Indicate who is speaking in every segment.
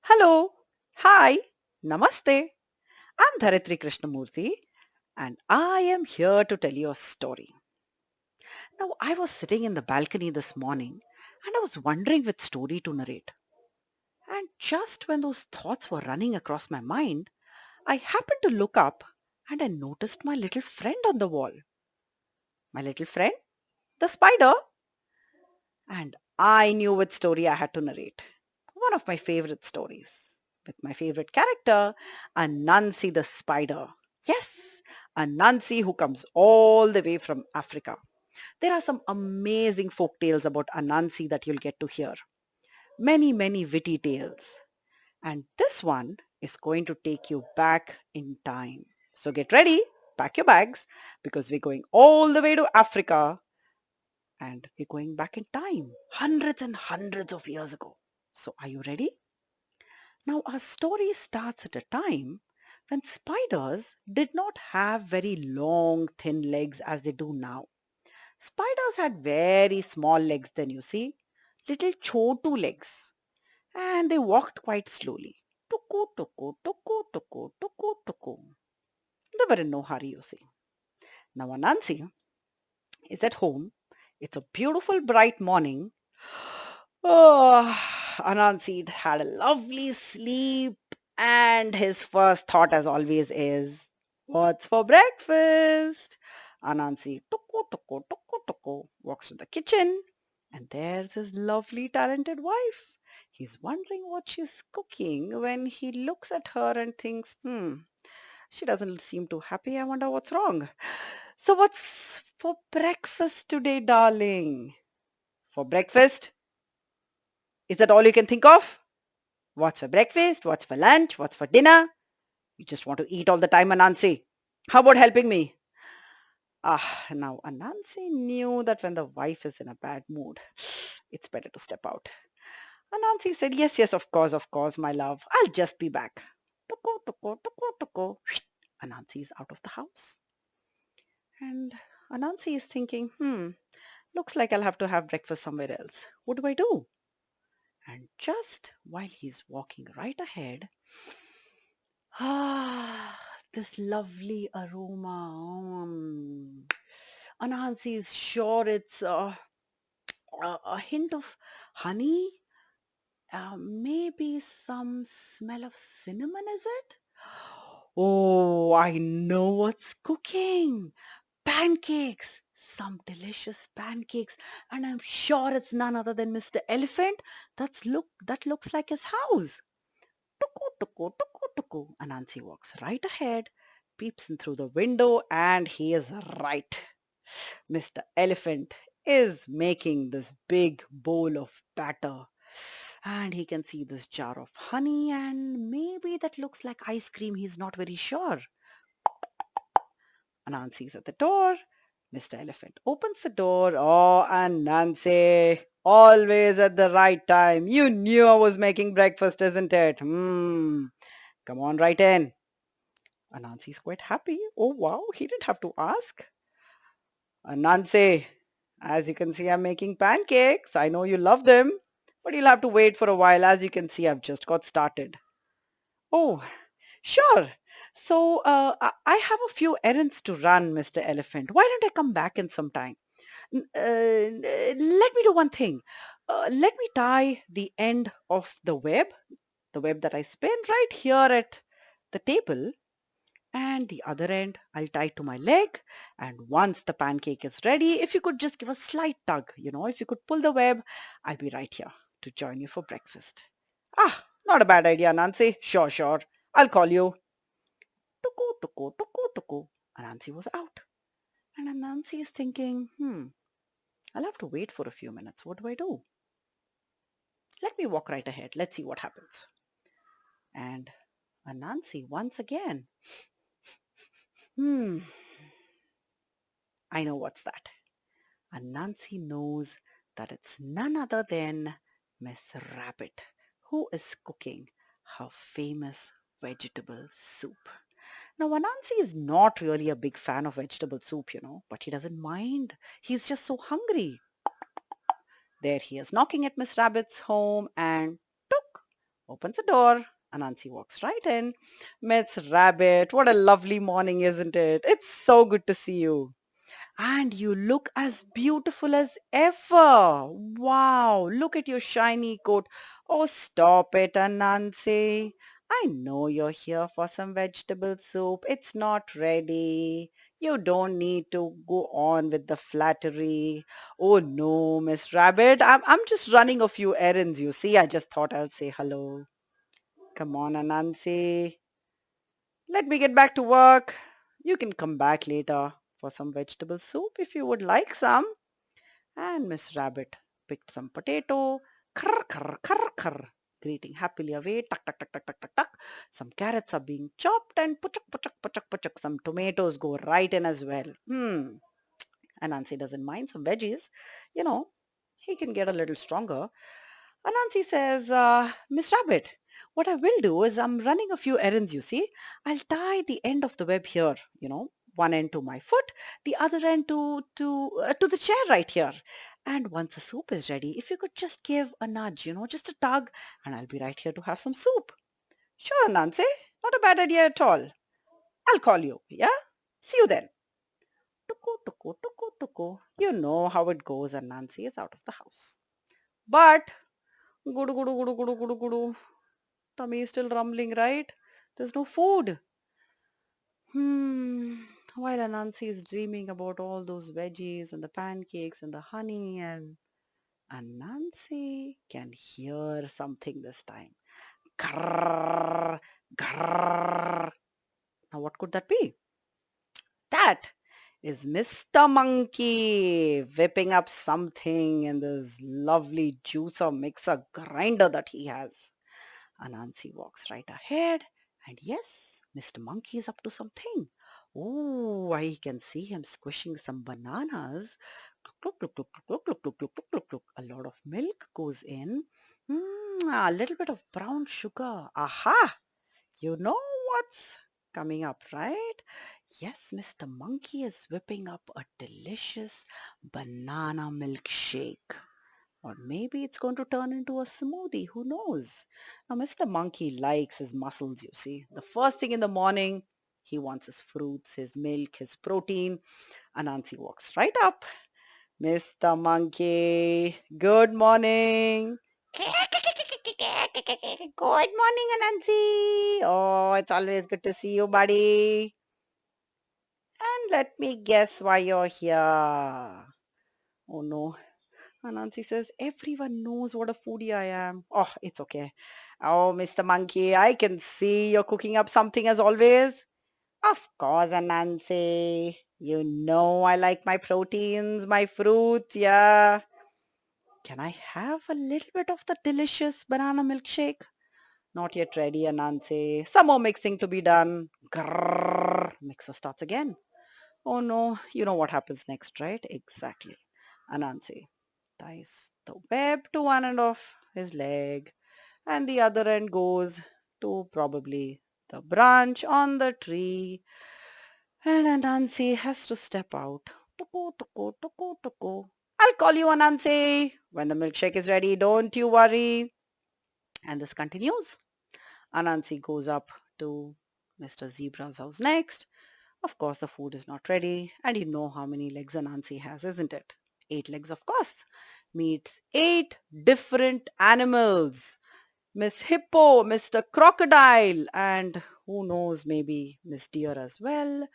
Speaker 1: Hello, hi, namaste. I'm Dharitri Krishnamurthy and I am here to tell you a story. Now, I was sitting in the balcony this morning and I was wondering which story to narrate. And just when those thoughts were running across my mind, I happened to look up and I noticed my little friend on the wall. My little friend, the spider. And I knew which story I had to narrate. One of my favorite stories with my favorite character, Anansi the spider. Yes, Anansi who comes all the way from Africa. There are some amazing folk tales about Anansi that you'll get to hear. Many, many witty tales. And this one is going to take you back in time. So get ready, pack your bags, because we're going all the way to Africa and we're going back in time, hundreds and hundreds of years ago. So are you ready? Now, our story starts at a time when spiders did not have very long, thin legs as they do now. Spiders had very small legs, then you see, little chotu legs, and they walked quite slowly. Tuku, tuku, tuku, tuku, tuku, tuku. They were in no hurry, you see. Now, Anansi is at home. It's a beautiful, bright morning. Oh, Anansi had a lovely sleep, and his first thought, as always, is, "What's for breakfast?" Anansi tuku tuku tuku tuku walks to the kitchen, and there's his lovely, talented wife. He's wondering what she's cooking when he looks at her and thinks, she doesn't seem too happy. I wonder what's wrong. So, what's for breakfast today, darling? For breakfast? Is that all you can think of? What's for breakfast? What's for lunch? What's for dinner? You just want to eat all the time, Anansi. How about helping me? Now Anansi knew that when the wife is in a bad mood, it's better to step out. Anansi said, "Yes, yes, of course, my love. I'll just be back." Tuko, tuko, tuko, tuko. Anansi is out of the house. And Anansi is thinking, looks like I'll have to have breakfast somewhere else. What do I do? And just while he's walking right ahead, ah, this lovely aroma. Anansi is sure it's a hint of honey. Maybe some smell of cinnamon, is it? Oh, I know what's cooking. Pancakes. Some delicious pancakes. And I'm sure it's none other than Mr. Elephant. That looks like his house. Tuku, tuku, tuku, tuku. Anansi walks right ahead, peeps in through the window, and he is right. Mr. Elephant is making this big bowl of batter. And he can see this jar of honey, and maybe that looks like ice cream. He's not very sure. Anansi's at the door. Mr. Elephant opens the door. Oh, Anansi, always at the right time. You knew I was making breakfast, isn't it? Come on right in. Anansi's quite happy. Oh, wow, he didn't have to ask. Anansi, as you can see, I'm making pancakes. I know you love them, but you'll have to wait for a while. As you can see, I've just got started. Oh, sure. So, I have a few errands to run, Mr. Elephant. Why don't I come back in some time? Let me do one thing. Let me tie the end of the web that I spin right here at the table, and the other end I'll tie to my leg. And once the pancake is ready, if you could just give a slight tug, if you could pull the web, I'll be right here to join you for breakfast. Not a bad idea, Nancy. Sure, sure. I'll call you. Tuku, tuku, tuku, tuku. Anansi was out. And Anansi is thinking, I'll have to wait for a few minutes. What do I do? Let me walk right ahead. Let's see what happens. And Anansi once again. Hmm, I know what's that. Anansi knows that it's none other than Miss Rabbit, who is cooking her famous vegetable soup. Now, Anansi is not really a big fan of vegetable soup, but he doesn't mind. He's just so hungry. There he is knocking at Miss Rabbit's home and took. opens the door. Anansi walks right in. Meets Rabbit. What a lovely morning, isn't it? It's so good to see you. And you look as beautiful as ever. Wow, look at your shiny coat. Oh, stop it, Anansi. I know you're here for some vegetable soup. It's not ready. You don't need to go on with the flattery. Oh no, Miss Rabbit. I'm just running a few errands, you see. I just thought I'll say hello. Come on, Anansi. Let me get back to work. You can come back later for some vegetable soup if you would like some. And Miss Rabbit picked some potato, krr, krr, krr, krr, greeting happily away, tuck, tuck, tuck, tuck, tuck, tuck, tuck. Some carrots are being chopped and puchuk, puchuk, puchuk, puchuk. Some tomatoes go right in as well. And Nancy doesn't mind some veggies. You know, he can get a little stronger. Anansi says, Miss Rabbit, what I will do is I'm running a few errands, you see. I'll tie the end of the web here, one end to my foot, the other end to the chair right here. And once the soup is ready, if you could just give a nudge, just a tug, and I'll be right here to have some soup. Sure, Anansi, not a bad idea at all. I'll call you, yeah? See you then. Tuku, tuku, tuku, tuku. You know how it goes, and Nancy is out of the house. But, gudu, gudu, gudu, gudu, gudu, gudu. Tummy is still rumbling, right? There's no food. Hmm. While Anansi is dreaming about all those veggies and the pancakes and the honey, and Anansi can hear something this time. Grrr, grrr. Now, what could that be? That is Mr. Monkey whipping up something in this lovely juicer mixer grinder that he has. Anansi walks right ahead, and yes, Mr. Monkey is up to something. Oh, I can see him squishing some bananas. Look, look, look, look, look, look, look, look, look, look, look. A lot of milk goes in. A little bit of brown sugar. Aha! You know what's coming up, right? Yes, Mr. Monkey is whipping up a delicious banana milkshake. Or maybe it's going to turn into a smoothie. Who knows? Now, Mr. Monkey likes his muscles, you see. The first thing in the morning, he wants his fruits, his milk, his protein. Anansi walks right up. Mr. Monkey, good morning. Good morning, Anansi. Oh, it's always good to see you, buddy. And let me guess why you're here. Oh no. Anansi says, everyone knows what a foodie I am. Oh, it's okay. Oh, Mr. Monkey, I can see you're cooking up something as always. Of course, Anansi. You know I like my proteins, my fruits, yeah. Can I have a little bit of the delicious banana milkshake? Not yet ready, Anansi. Some more mixing to be done. Grrr. Mixer starts again. Oh no, you know what happens next, right? Exactly. Anansi ties the web to one end of his leg, and the other end goes to probably the branch on the tree. And Anansi has to step out. Tuku, tuku, tuku, tuku. I'll call you, Anansi. When the milkshake is ready, don't you worry. And this continues. Anansi goes up to Mr. Zebra's house next. Of course, the food is not ready, and you know how many legs Anansi has, isn't it? 8 legs, of course. Meets 8 different animals. Miss Hippo, Mr. Crocodile, and who knows, maybe Miss Deer as well,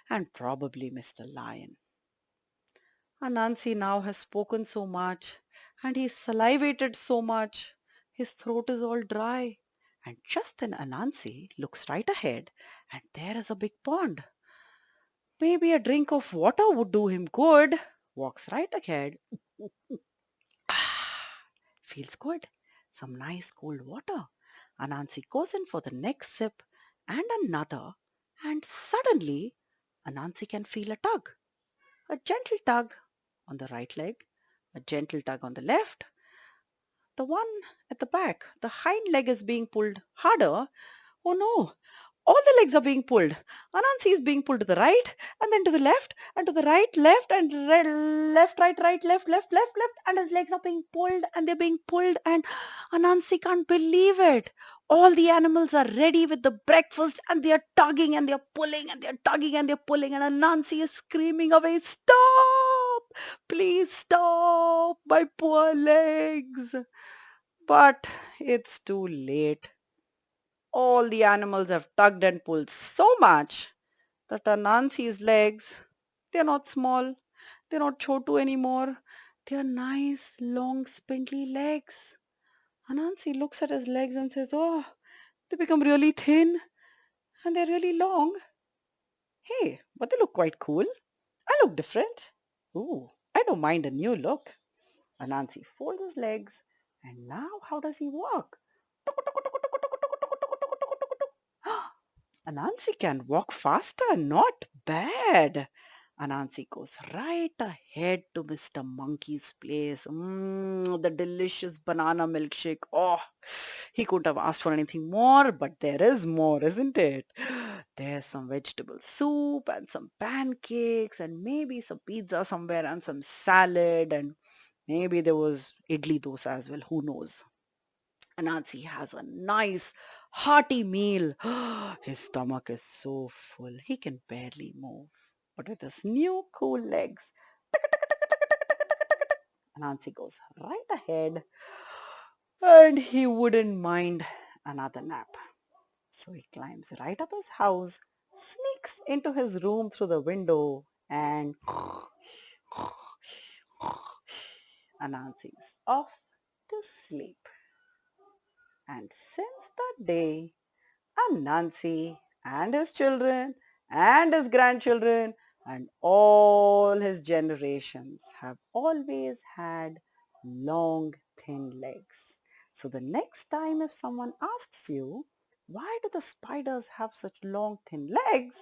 Speaker 1: and probably Mr. Lion. Anansi now has spoken so much, and he's salivated so much. His throat is all dry. And just then Anansi looks right ahead, and there is a big pond. Maybe a drink of water would do him good. Walks right ahead. Ah, feels good. Some nice cold water. Anansi goes in for the next sip and another, and suddenly Anansi can feel a tug. A gentle tug on the right leg, a gentle tug on the left. The one at the back, the hind leg is being pulled harder. Oh no! All the legs are being pulled. Anansi is being pulled to the right and then to the left and to the right, left and left, right, left, and his legs are being pulled and they're being pulled and Anansi can't believe it. All the animals are ready with the breakfast and they are tugging and they're pulling and they're tugging and they're pulling and Anansi is screaming away, "Stop! Please stop! My poor legs!" But it's too late. All the animals have tugged and pulled so much that Anansi's legs, they're not small, they're not chotu anymore. They're nice, long, spindly legs. Anansi looks at his legs and says, "Oh, they become really thin and they're really long. Hey, but they look quite cool. I look different. Ooh, I don't mind a new look." Anansi folds his legs and now how does he walk? Anansi can walk faster. Not bad. Anansi goes right ahead to Mr. Monkey's place. The delicious banana milkshake. Oh, he couldn't have asked for anything more, but there is more, isn't it? There's some vegetable soup and some pancakes and maybe some pizza somewhere and some salad and maybe there was idli dosa as well. Who knows? Anansi has a nice, hearty meal. His stomach is so full, he can barely move. But with his new cool legs, Anansi goes right ahead and he wouldn't mind another nap. So he climbs right up his house, sneaks into his room through the window, and Anansi's off to sleep. And since that day, and Nancy and his children and his grandchildren and all his generations have always had long, thin legs. So the next time if someone asks you, why do the spiders have such long, thin legs?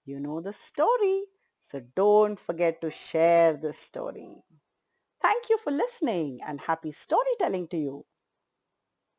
Speaker 1: You know the story. So don't forget to share this story. Thank you for listening and happy storytelling to you.